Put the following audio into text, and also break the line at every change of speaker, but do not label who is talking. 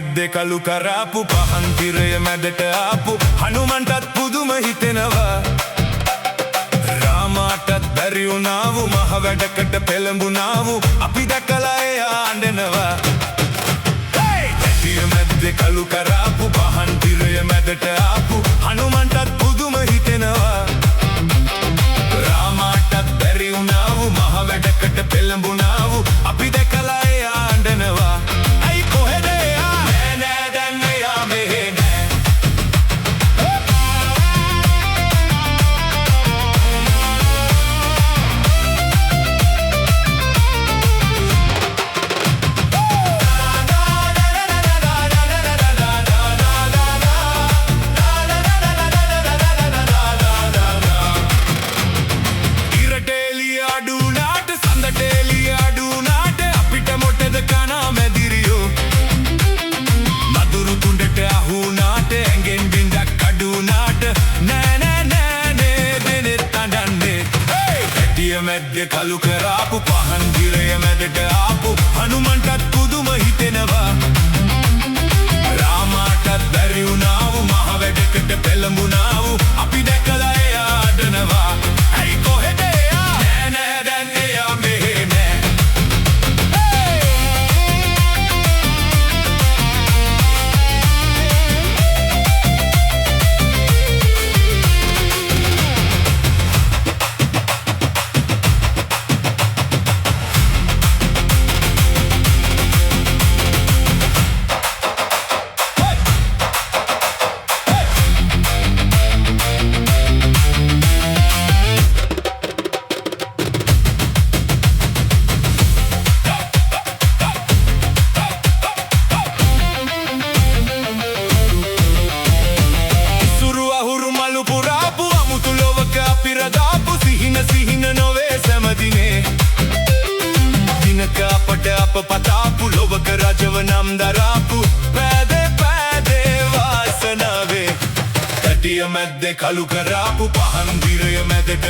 මැද්දේ කළු කරාපු පහන් තිරය මැදට ආපු හනුමන්ටත් පුදුම හිතෙනවා රාමාටත් බැරි වුණාවු මහ වැඩකට පෙළඹුණාවු අපි දැකලා එයා අඬනවා ඇටිය මැද්දේ කළු කරාපු පහන් තිරය මැදට ආපු හනුමන්ටත් පුදුම හිතෙනවා රාමාටත් බැරි වුණාවු මහ වැඩකට පෙළඹුණාවු අපි දැකලා එයා අඬනවා මැද්දේ කළු කරාපු පහන් දිරය මැදට ආපු හනුමන්ටත් පුදුම හිතෙනවා රාමාටත් බැරි වුණාවු මහ වැඩකට පෙළඹුණාවු අපි දැකලා එයා අඬනවා ඇයි කොහෙද එයා නෑ නෑ දැන් එයා මෙහෙ නෑ සිහින නොවේ සැමදිනේ දිනක අපට අප පතාපු ලොවක රජව නම් දරාපු පෑදේ පෑදේ වාසනාවේ ඇටිය මැද්දේ කළු කරාපු පහන් දිරය මැදට